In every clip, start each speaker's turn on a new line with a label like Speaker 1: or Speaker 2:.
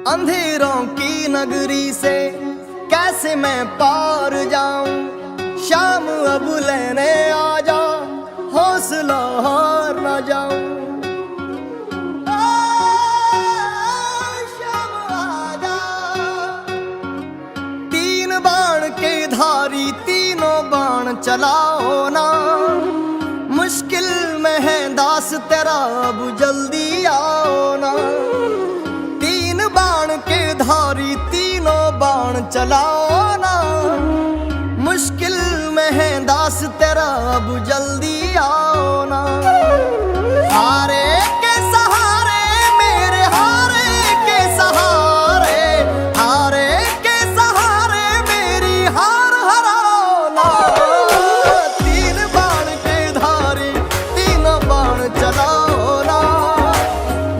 Speaker 1: अंधेरों की नगरी से कैसे मैं पार जाऊं। शाम अब लेने आ जा, हौसला हार ना जाऊं। शाम आजा, तीन बाण के धारी तीनों बाण चलाओ ना। मुश्किल में है दास तेरा, अब जल्दी आओ ना। तीन बाण के धारी तीनों बाण चलाओ ना। मुश्किल में है दास तेरा, अब जल्दी आओ ना। हारे के सहारे मेरे, हारे के सहारे, हारे के सहारे मेरी हार हराओ ना। तीन बाण के धारी तीनों बाण चलाओ ना।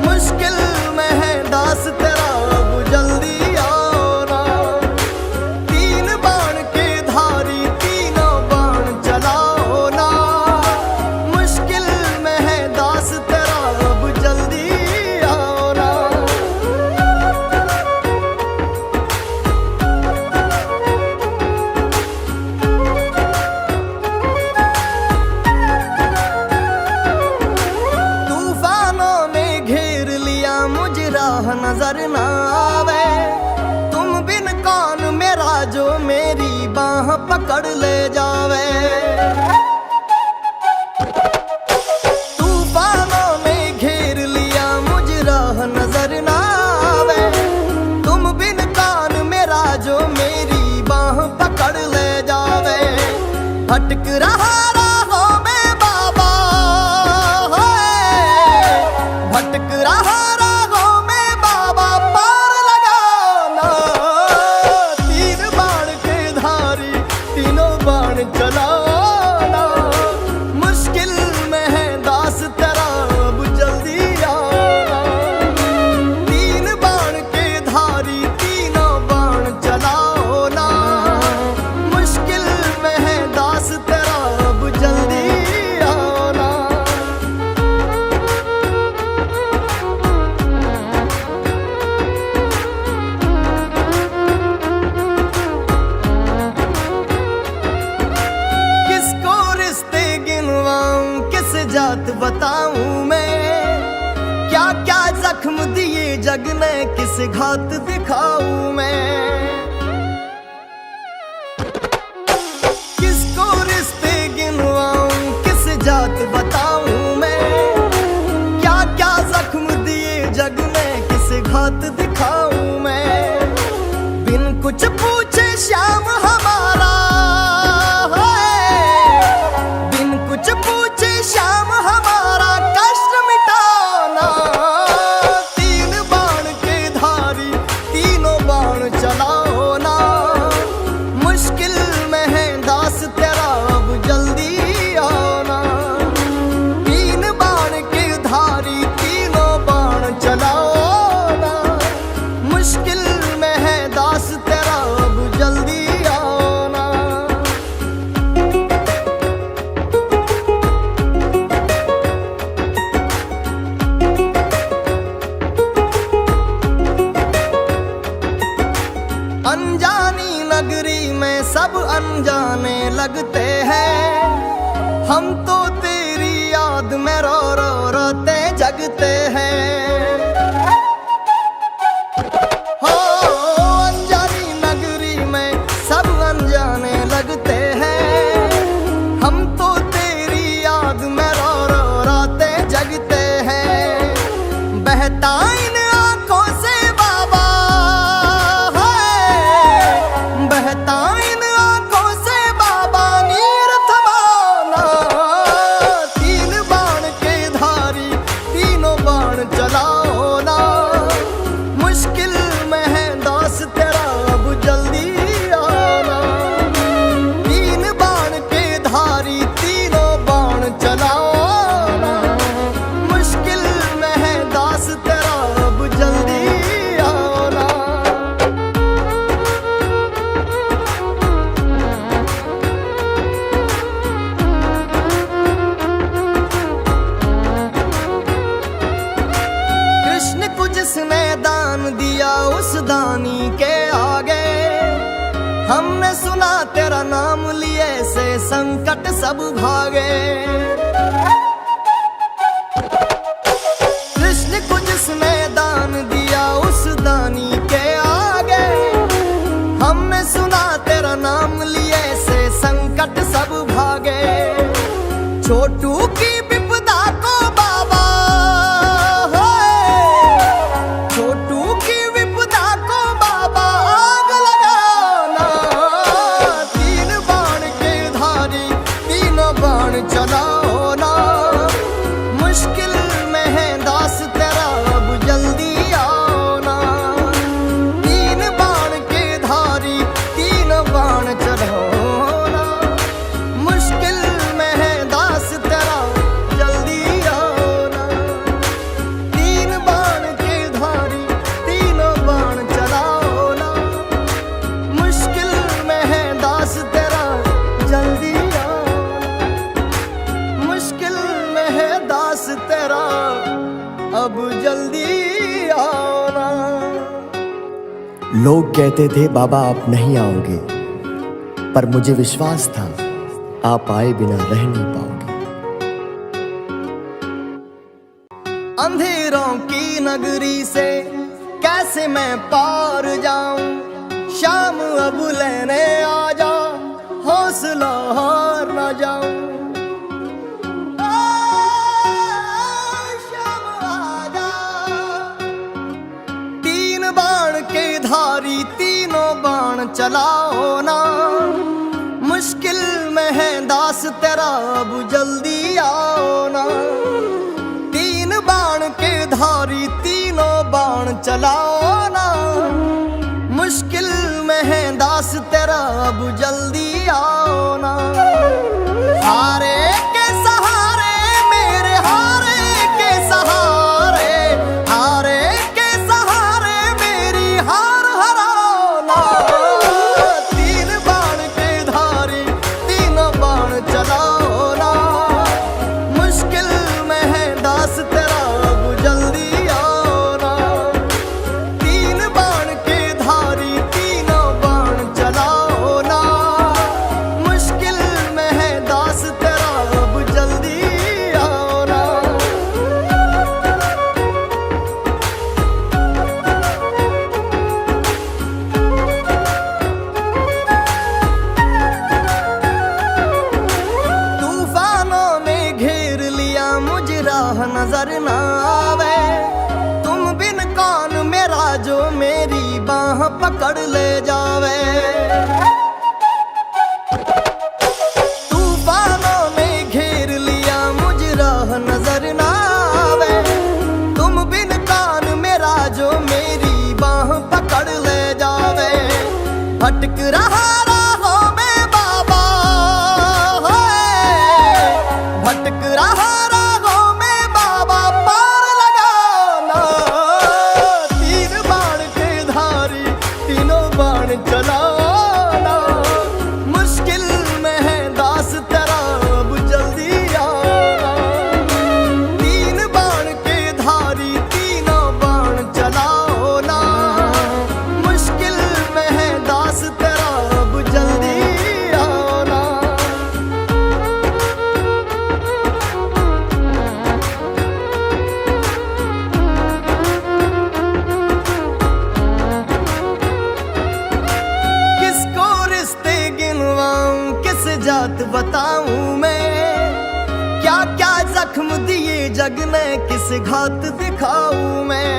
Speaker 1: मुश्किल में है दास तेरा, अब जल्दी आओ ना। तीन बाण के धारी तीनों बाण चलाओ ना। मुश्किल में है दास तेरा, अब जल्दी आओ ना। तूफानों ने घेर लिया मुझे, राह नजर ना आवे। तुम बिन कौन मेरा, जो मेरी बाह पकड़ ले जावे। तूफानों ने घेर लिया मुझे, राह नजर ना आवे। तुम बिन कौन मेरा, जो मेरी बाह पकड़ ले जावे। भटक रहा राहों में बाबा, भटक रहा राहों में बाबा, पार लगाना। तीन बाण के धारी तीनों बाण चलाना। मुश्किल में है दास तेरा, अब जल्दी आना। तीन बाण के धारी तीनों बाण चलाओ ना। मुश्किल में है दास तेरा, अब जल्दी आना। किसको रिश्ते गिनवाऊं, किस जात बताऊं मैं। क्या क्या जख्म दिए जग ने, किस घात दिखाऊं मैं। किसको रिश्ते गिनवाऊं, किस जात बताऊं मैं। क्या क्या जख्म दिए जग ने, किस घात दिखाऊं मैं। बिन कुछ पूछे श्याम हमारा, बिन कुछ पूछे श्याम हमारा, कष्ट मिटाना। तीन बाण के धारी तीनों बाण चलाओ ना। मुश्किल में है दास तेरा, अब जल्दी आओ ना। तीन बाण के धारी तीनों बाण चलाओ ना। मुश्किल में है दास तेरा, अब जल्दी आओ ना। अनजानी नगरी में सब अनजाने लगते हैं। हम तो तेरी याद में रो रो रोते जगते हैं। हो अनजानी नगरी में सब अनजाने लगते हैं। हम तो तेरी याद में रो रो रोते जगते हैं। बहता इन आंखों से बाबा, बहता इन आंखों से बाबा, नीर थमाना। हमने सुना तेरा नाम लिए से संकट सब भागे। कृष्ण को जिसने दान दिया उस दानी के आगे, हमने सुना तेरा नाम लिए से संकट सब भागे। छोटू की विपदा को बाबा, छोटू की विपदा को बाबा आग लगाना। तीन बाण के धारी तीनों बाण चलाओ ना, मुश्किल में है दास तेरा अब जल्दी आओ ना। तीन बाण के धारी तीनों बाण चलाओ ना, मुश्किल में है दास तेरा जल्दी आओ ना। तीन बाण के धारी तीनों बाण चलाओ ना, मुश्किल में है दास तेरा जल्दी आओ ना। मुश्किल में है दास तेरा अब जल्दी आओ ना।
Speaker 2: लोग कहते थे बाबा आप नहीं आओगे, पर मुझे विश्वास था आप आए बिना रह नहीं पाओगे।
Speaker 1: अंधेरों की नगरी से कैसे मैं पार जाऊं, शाम अब लेने आ जा, हौसला हार न जाऊं। शाम आ जा। तीन बाण के धारी तीनों बाण चलाओ ना, मुश्किल में है दास तेरा अब जल्दी आओ ना। तीन बाण के धारी तीनों बाण चलाओ ना, मुश्किल में है दास तेरा अब जल्दी आओ ना। हारे के सहारे मेरे हारे के सहारे, हारे के सहारे मेरी हार हराओ ना। तीन बाण के धारी तीनों बाण चलाओ ना, मुश्किल में है दास तेरा अब जल्दी आओ ना। तीन बाण के धारी तीनों बाण चलाओ ना, मुश्किल में है दास तेरा अब जल्दी आओ ना। तूफानों ने घेर लिया मुझे राह नजर ना आवे, तुम बिन कौन मेरा जो मेरी बाह पकड़ ले जावे। तूफानों ने घेर लिया मुझे राह नजर ना आवे, तुम बिन कौन मेरा जो मेरी बाह पकड़ ले जावे। भटक रहा राहों में बाबा, भटक रहा राहों में बाबा, पार लगाओ ना। तीन बाण के धारी तीनों बाण चलाओ ना, मुश्किल में है दास तेरा अब जल्दी आओ ना। तीन बाण के धारी तीनों बाण चलाओ ना, मुश्किल में है दास तेरा अब जल्दी आओ ना। किसको रिश्ते गिनवाऊं किस जात बताऊं मैं, क्या क्या जख्म दिए जग ने किस घात दिखाऊं मैं।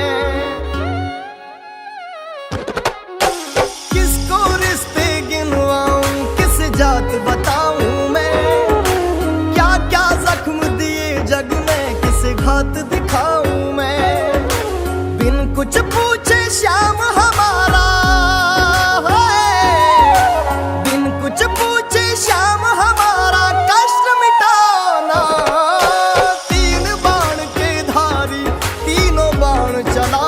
Speaker 1: किसको रिश्ते गिनवाऊं किस जात बताऊं मैं, क्या क्या जख्म दिए जग ने किस घात दिखाऊं मैं। बिन कुछ पूछे श्याम हमारा, बिन कुछ पूछे श्याम हमारा कष्ट मिटाना। तीन बाण के धारी तीनों बाण चला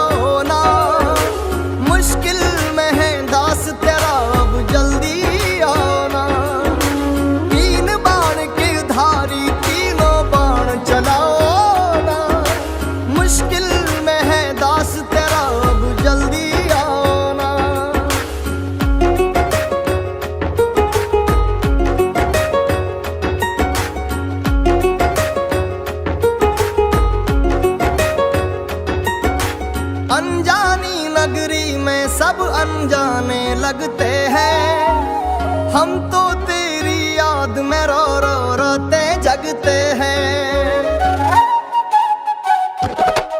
Speaker 1: अनजानी नगरी में सब अनजाने लगते हैं, हम तो तेरी याद में रो रो रोते जगते हैं।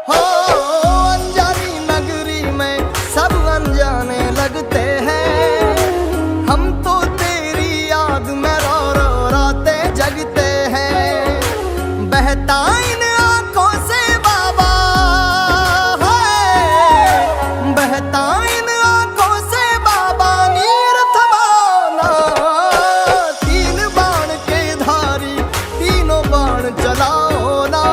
Speaker 1: हो अनजानी नगरी में सब अनजाने लगते हैं, हम तो तेरी याद में रो रो रोते जगते हैं। बहता इन आंखों से बाबा है, बहता इन आंखों से बाबा नीर थमाना। तीन बाण के धारी तीनों बाण चलाओ ना,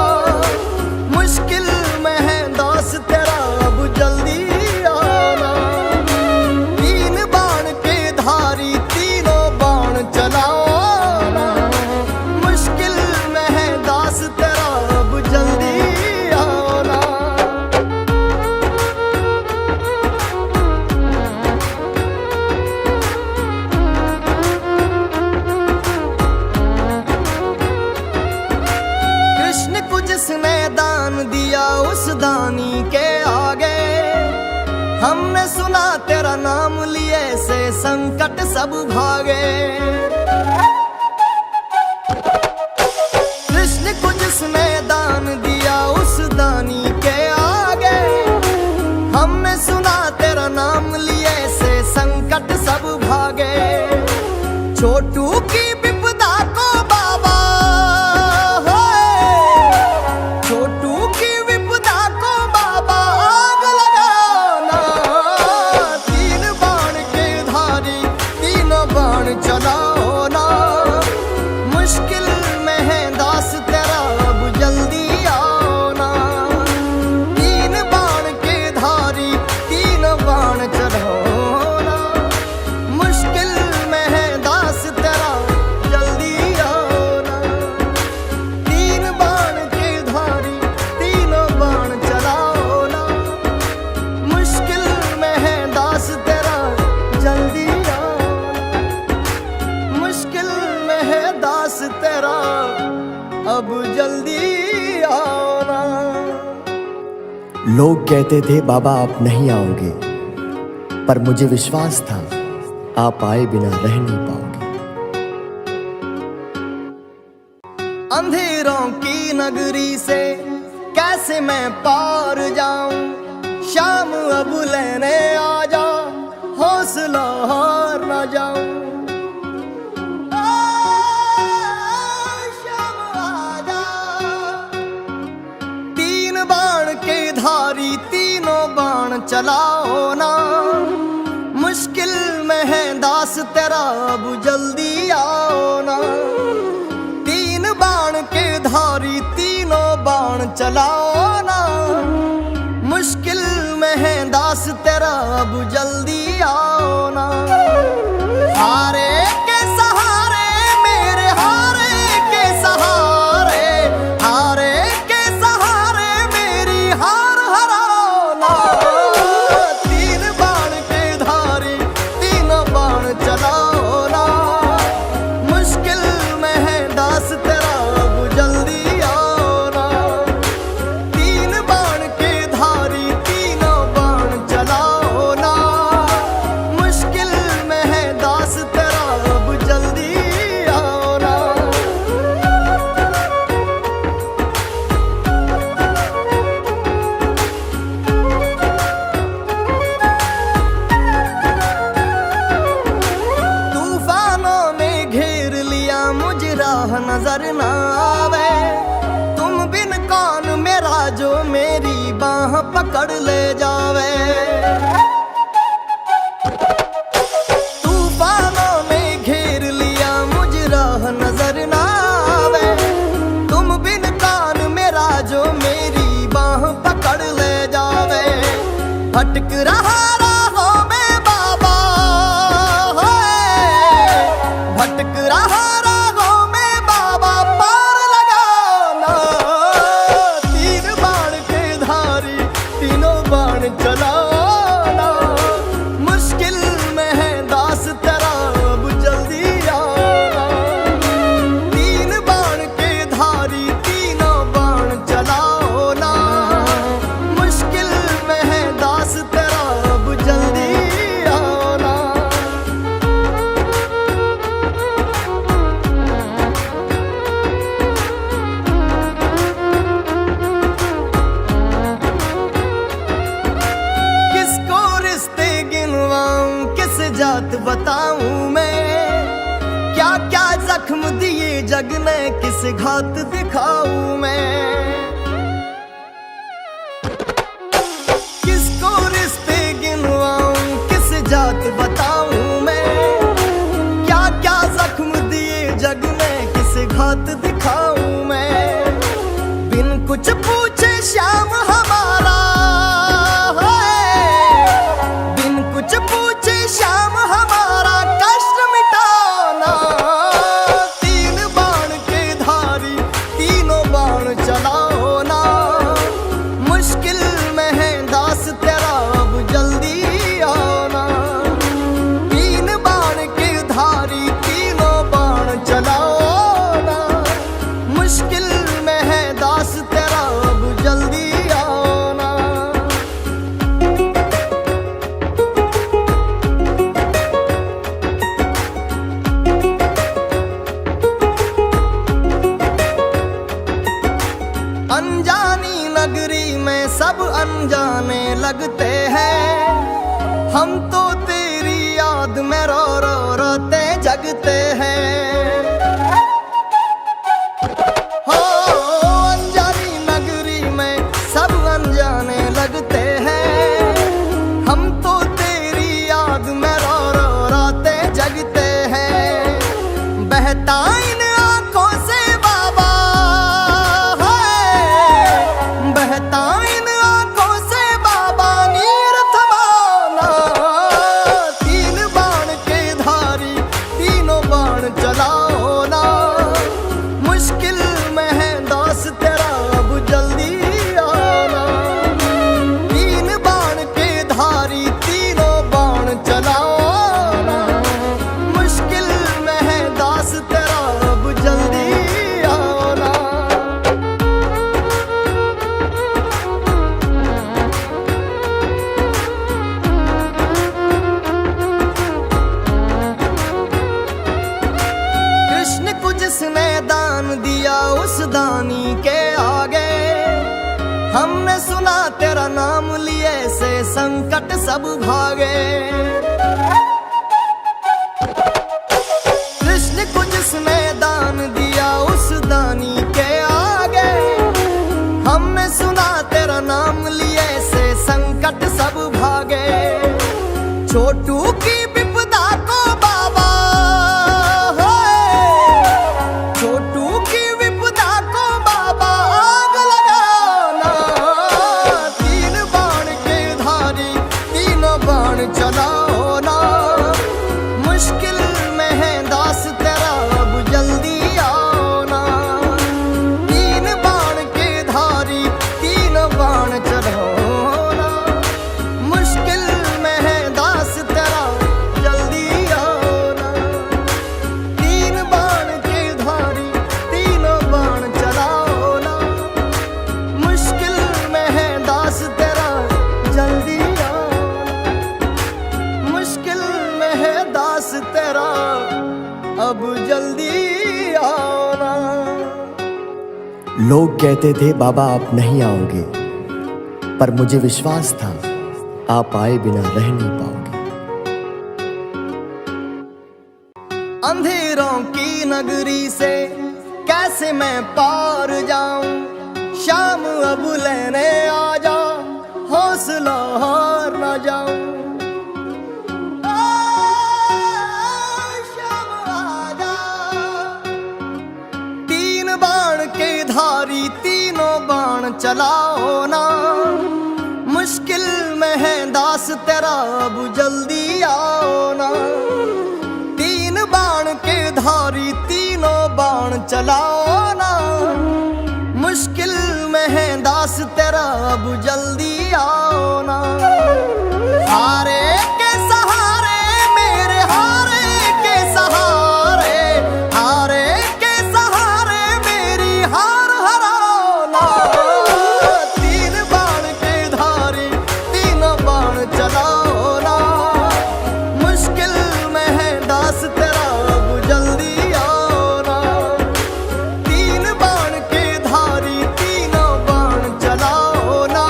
Speaker 1: मुश्किल में है दास तेरा अब जल्दी आना। तीन बाण के धारी तीनों बाण चलाओ ना, मुश्किल में है दास तेरा अब जल्दी आना। कृष्ण को जिसने दान दिया उस दानी के आगे, हमने सुना तेरा नाम लिए से संकट सब भागे। कृष्ण को जिसने दान दिया उस दानी के आगे, हमने सुना तेरा नाम लिए से संकट सब भागे। छोटू की विपदा को बाबा है, छोटू की विपदा को बाबा आग लगाना। तीन बाण के धारी तीनों बाण चलाओ ना, मुश्किल में है दास तेरा अब जल्दी आओ ना। तीन बाण के धारी तीनों बाण चलाओ ना, मुश्किल में है दास तेरा जल्दी आओ ना। तीन बाण के धारी तीनों बाण चलाओ ना, मुश्किल में है दास तेरा जल्दी आओ ना। मुश्किल में है दास तेरा अब जल्दी आओ ना।
Speaker 2: लोग कहते थे बाबा आप नहीं आओगे, पर मुझे विश्वास था आप आए बिना रह नहीं पाओगे।
Speaker 1: अंधेरों की नगरी से कैसे मैं पार जाऊं, शाम अब लेने आ जा, हौसला हार न जाऊं। शाम आ जा। तीन बाण के धारी तीनों बाण चलाओ ना, मुश्किल में है दास तेरा अब जल्दी आओ ना। तीन बाण के धारी तीनों बाण चलाओ ना, मुश्किल में है दास तेरा अब जल्दी आओ ना। हारे के सहारे मेरे हारे के सहारे, हारे के सहारे मेरी हार हराओ ना। तीन बाण के धारी तीनों बाण चलाओ ना, मुश्किल में है दास तेरा अब जल्दी आओ ना। तीन बाण के धारी तीनों बाण चलाओ ना, मुश्किल में है दास तेरा अब जल्दी आओ ना। तूफानों ने घेर लिया मुझे राह नजर ना आवे, तुम बिन कौन मेरा जो मेरी बाह पकड़ ले जावे। तूफानों ने घेर लिया मुझे राह नजर ना आवे, तुम बिन कौन मेरा जो मेरी बाह पकड़ ले जावे। भटक रहा राहों में बाबा है, भटक रहा राहों में बाबा पार लगाना। तीन बाण के धारी तीनों बाण चलाओ ना, मुश्किल में है दास तेरा अब जल्दी आओ ना। तीन बाण के धारी तीनों बाण चलाओ ना, मुश्किल में है दास तेरा जात बताऊं मैं, क्या क्या जख्म दिए जग ने किस घात दिखाऊं मैं। किसको रिश्ते गिनवाऊं किस जात बताऊं मैं, क्या क्या जख्म दिए जग ने किस घात दिखाऊं मैं। बिन कुछ पूछे श्याम हमारा है, बिन कुछ पूछे श्याम हमारा कष्ट मिटाना। तीन बाण के धारी तीनों बाण चलाओ ना, मुश्किल में है दास तेरा अब जल्दी आना। तीन बाण के धारी तीनों बाण चलाओ ना, मुश्किल में है दास तेरा अब जल्दी आना। अनजानी नगरी में सब अनजाने लगते हैं, हम तो तेरी याद में रो रो रोते जगते हैं। हो अनजानी नगरी में सब अनजाने लगते हैं, हम तो तेरी याद में रो रो रोते जगते हैं। बहता इन आंखों से बाबा है, बहता इन आंखों से बाबा नीर थमाना। तीन बाण के धारी तीनों बाण चलाओ ना, मुश्किल में है दास तेरा अब जल्दी आना। तीन बाण के धारी तीनों बाण चलाओ ना, मुश्किल में है दास तेरा अब जल्दी आना। कृष्ण को जिसने दान दिया उस दानी के आगे, हमने सुना तेरा नाम लिए से संकट सब भागे। कृष्ण को जिसने दान दिया उस दानी के आगे, हमने सुना तेरा नाम लिए से संकट सब भागे। छोटू की विपदा को बाबा है, छोटू की विपदा को बाबा आग लगाना। तीन बाण के धारी तीनों बाण चलाओ ना, मुश्किल में है दास तेरा अब जल्दी आना। तीन बाण के धारी तीनों बाण चलाओ ना, मुश्किल में है दास तेरा जल्दी आना। तीन बाण के धारी तीनों बाण चलाओ ना, मुश्किल में है दास तेरा जल्दी आना। मुश्किल में है दास तेरा अब जल्दी आना।
Speaker 2: लोग कहते थे बाबा आप नहीं आओगे, पर मुझे विश्वास था आप आए बिना रह नहीं पाओगे।
Speaker 1: अंधेरों की नगरी से कैसे मैं पार जाऊं, शाम अब लेने आ जा, हौसला हार न जाऊं। शाम आ जा। तीन बाण के धारी तीनों बाण चलाओ ना, मुश्किल में है दास तेरा अब जल्दी आओ ना। तीन बाण के धारी तीनों बाण चलाओ ना, मुश्किल में है दास तेरा अब जल्दी आओ ना। हारे के सहारे मेरे हारे के सहारे, हारे के सहारे मेरी हार हराओ ना। तीन बाण के धारी तीनों बाण चलाओ ना, मुश्किल में है दास तेरा अब जल्दी आओ ना। तीन बाण के धारी तीनों बाण चलाओ ना,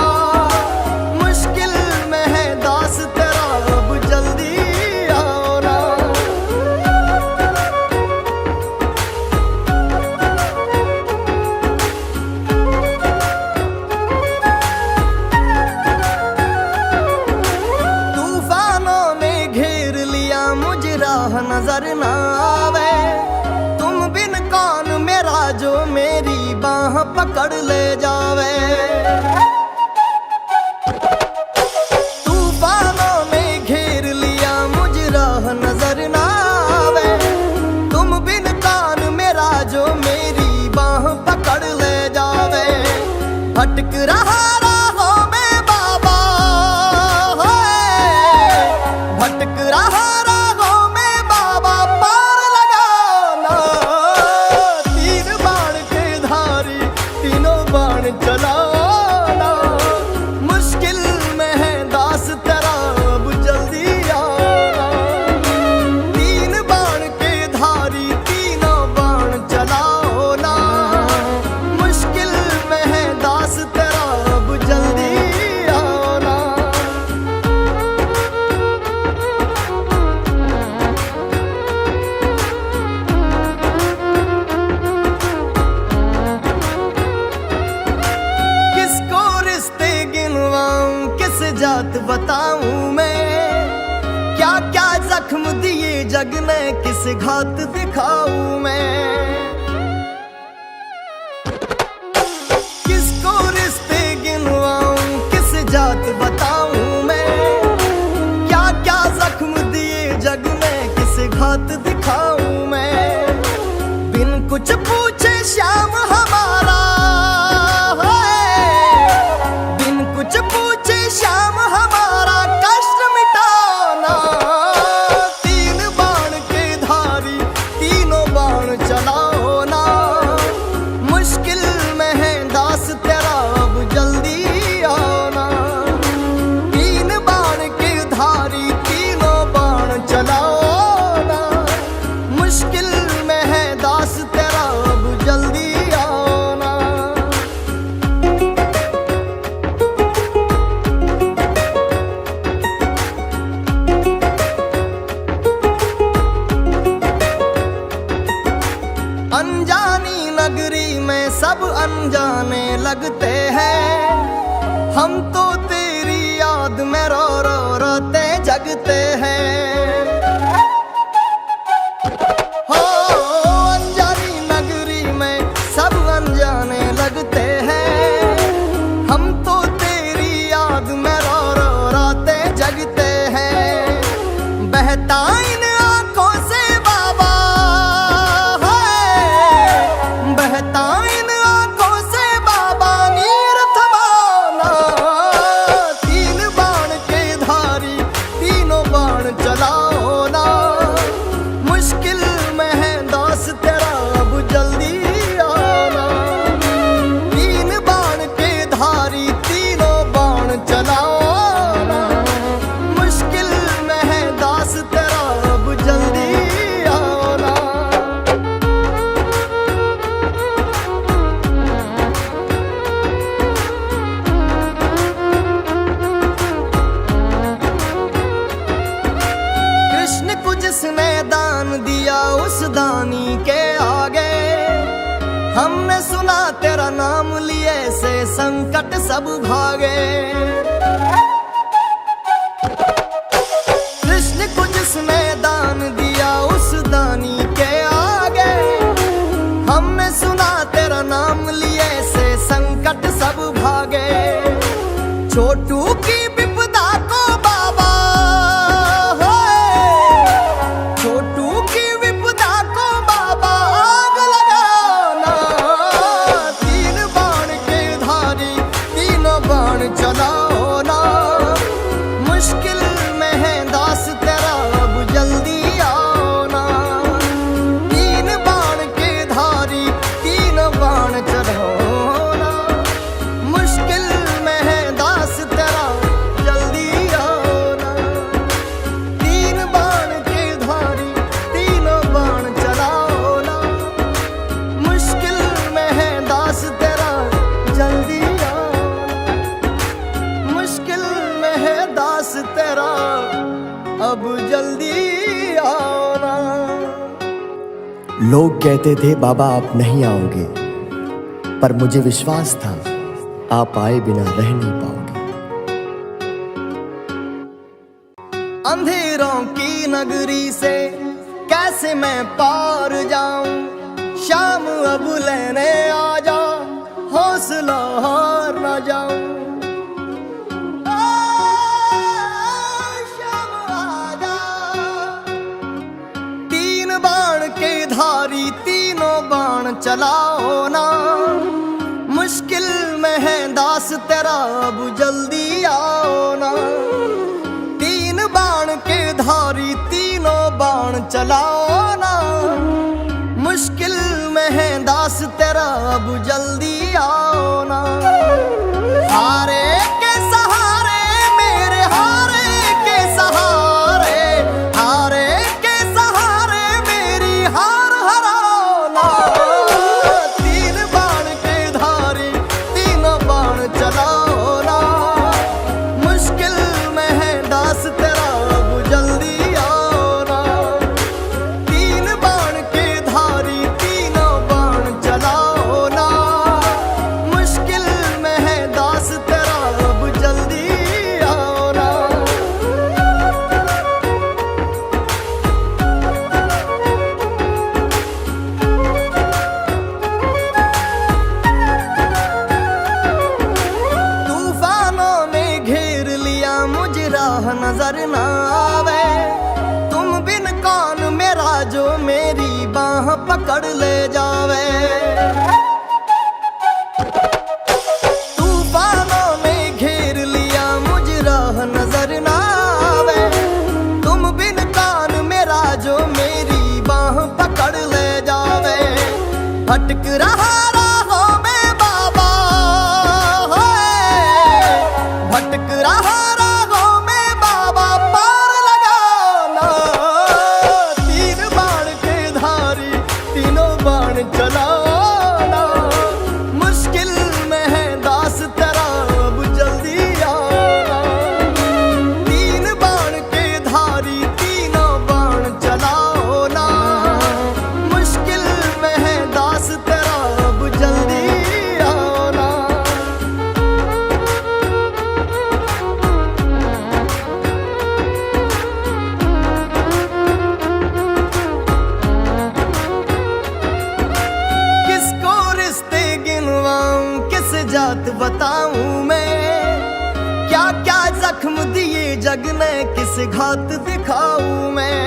Speaker 1: नजर ना आवे। तुम बिन कौन मेरा जो मेरी बाह पकड़ ले जावे। तूफानों ने घेर लिया मुझ राह नजर ना आवे। तुम बिन कौन मेरा जो मेरी बाह पकड़ ले जावे। भटक रहा राहों में बाबा, भटक रहा राहों में बाबा, पार लगाना। तीन बाण के धारी तीनों बाण चलाना। मुश्किल में है दास तेरा अब जल्दी आना। तीन बाण के धारी तीनों बाण चलाओ ना। मुश्किल में है दास तेरा अब जल्दी आना। किसको रिश्ते गिनवाऊं किस जात बताऊं मैं। क्या क्या जख्म दिए जग ने किस घात दिखाऊं मैं। किसको रिश्ते गिनवाऊं किस जात बताऊं मैं। क्या क्या जख्म दिए जग ने किस घात दिखाऊं मैं। बिन कुछ पूछे श्याम हमारा है। बिन कुछ पूछे श्याम हमारा कष्ट मिटाना। तीन बाण के धारी तीनों बाण चलाओ ना। मुश्किल में है दास तेरा अब जल्दी आना। तीन बाण के धारी तीनों बाण चलाओ ना। मुश्किल में है दास तेरा अब जल्दी आना। अनजानी नगरी में सब अनजाने लगते हैं। हम तो तेरी याद में रो रो रोते जगते हैं। हो अनजानी नगरी में सब अनजाने लगते हैं। हम तो तेरी याद में रो रो रोते जगते हैं। बहता इन आंखों से बाबा है। बहता इन आंखों से बाबा नीर थमाना। तीन बाण के धारी तीनों बाण चलाओ ना। मुश्किल में है दास तेरा अब जल्दी आना। तीन बाण के धारी तीनों बाण चलाओ ना। मुश्किल में है दास तेरा अब जल्दी आना। कृष्ण को जिसने दान दिया उस दानी के आगे। हमने सुना तेरा नाम लिए से संकट सब भागे। कृष्ण को जिसने दान दिया उस दानी के आगे। हमने सुना तेरा नाम लिए से संकट सब भागे। छोटू की विपदा को बाबा है। छोटू की विपदा को बाबा आग लगाना। तीन बाण के धारी तीनों बाण चलाओ ना। मुश्किल में है दास तेरा अब जल्दी आना। तीन बाण के धारी तीनों बाण चलाओ ना। मुश्किल में है दास तेरा जल्दी आना। तीन बाण के धारी तीनों बाण चलाओ ना। मुश्किल में है दास तेरा जल्दी आना। मुश्किल में है दास तेरा अब जल्दी आना।
Speaker 2: लोग कहते थे बाबा आप नहीं आओगे, पर मुझे विश्वास था आप आए बिना रह नहीं पाओगे।
Speaker 1: अंधेरों की नगरी से कैसे मैं पार जाऊं, शाम अब लेने आ जा, हौसला हार ना जाऊं। शाम आ जा। तीन बाण के धारी तीनों बाण चलाओ ना, मुश्किल में है दास तेरा अब जल्दी आओ ना। तीन बाण के धारी तीनों बाण चलाओ ना, मुश्किल में है दास तेरा अब जल्दी आओ ना। हारे के सहारे मेरे हारे के सहारे, हारे के सहारे मेरी हार हराओ ना। तीन बाण के धारी तीनों बाण चलाओ ना, मुश्किल में है दास तेरा अब जल्दी आओ ना। तीन बाण के धारी तीनों बाण चलाओ ना, मुश्किल में है दास तेरा अब जल्दी आओ ना। तूफानों ने घेर लिया मुझे राह नजर ना आवे, तुम बिन कौन मेरा जो मेरी बाह पकड़ ले जावे। तूफानों ने घेर लिया मुझे राह नजर ना आवे, तुम बिन कौन मेरा जो मेरी बाह पकड़ ले जावे। भटक रहा राहों में बाबा, भटक रहा राहों में बाबा, पार लगाना। तीन बाण के धारी तीनों बाण चलाना, मुश्किल में है दास तेरा अब जल्दी आना। तीन बाण के धारी तीनों बाण चलाओ ना, मुश्किल में है दास तेरा अब जल्दी आओ ना। किसको रिश्ते गिनवाऊं, किस जात बताऊं मैं, क्या क्या जख्म दिए जग ने, किस घात दिखाऊं मैं।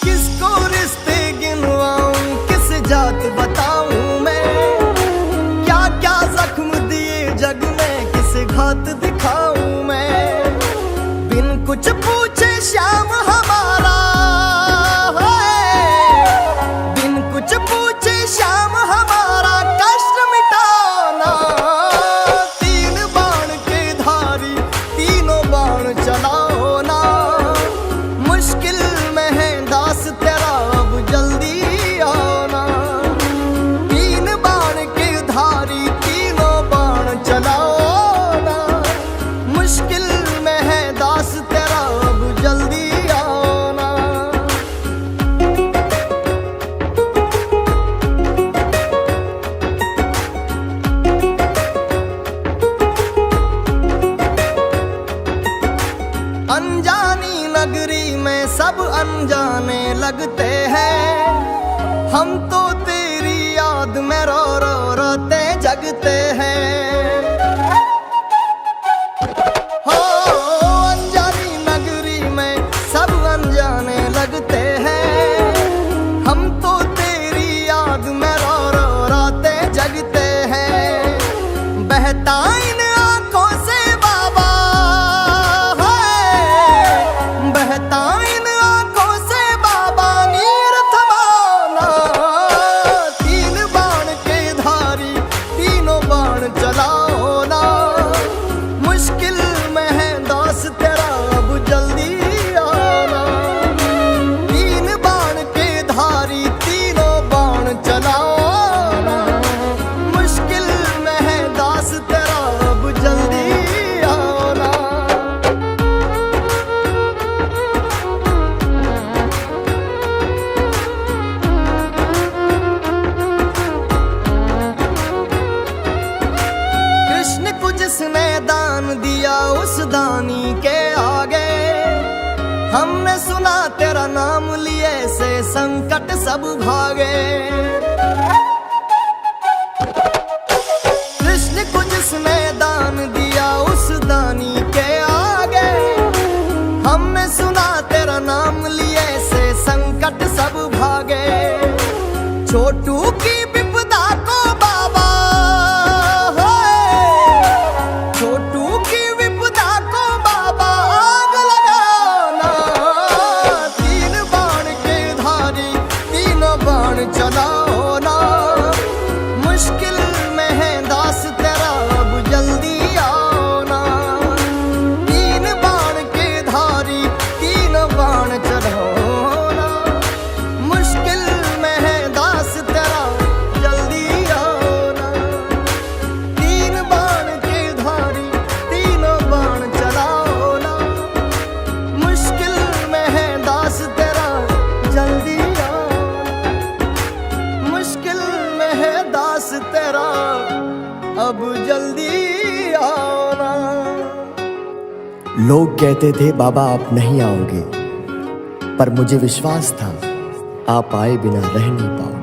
Speaker 1: किसको रिश्ते गिनवाऊं, किस जात बताऊं मैं, क्या क्या जख्म दिए जग ने, किस घात दिखाऊं मैं। बिन कुछ पूछे श्याम हमारा है, बिन कुछ पूछे श्याम हमारा कष्ट मिटाना। तीन बाण के धारी तीनों बाण चलाओ ना, मुश्किल में है दास तेरा अब जल्दी आना। तीन बाण के धारी तीनों बाण चलाओ ना, मुश्किल में है दास तेरा अब जल्दी आना। अनजानी नगरी में सब अनजाने लगते हैं, हम तो तेरी याद में रो रो रोते जगते हैं। हो अनजानी नगरी में सब अनजाने लगते हैं, हम तो तेरी याद में रो रो रोते जगते हैं। बहता इन आंखों से बाबा है, बहता इन आंखों से बाबा नीर थमाना। तीन बाण के धारी तीनों बाण चलाओ ना, मुश्किल में है दास तेरा अब जल्दी आना। तीन बाण के धारी तीनों बाण चलाओ ना, मुश्किल में है दास तेरा अब जल्दी आना। कृष्ण को जिसने दान दिया उस दानी के आगे, हमने सुना तेरा नाम लिए से संकट सब भागे। कृष्ण को जिसने दान दिया उस दानी के आगे, हमने सुना तेरा नाम लिए से संकट सब भागे। छोटू की विपदा को बाबा, छोटू की विपदा को बाबा आग लगाना। तीन बाण के धारी तीनों बाण चलाओ ना। मुश्किल में है दास तेरा अब जल्दी आओ ना। तीन बाण के धारी तीनों बाण चलाओ ना। मुश्किल में है दास तेरा जल्दी आओ ना। तीन बाण के धारी तीनों बाण चलाओ ना। मुश्किल में है दास तेरा जल्दी आओ ना। मुश्किल में है दास तेरा अब जल्दी आओ ना।
Speaker 2: लोग कहते थे बाबा आप नहीं आओगे, पर मुझे विश्वास था आप आए बिना रह नहीं पाओगे।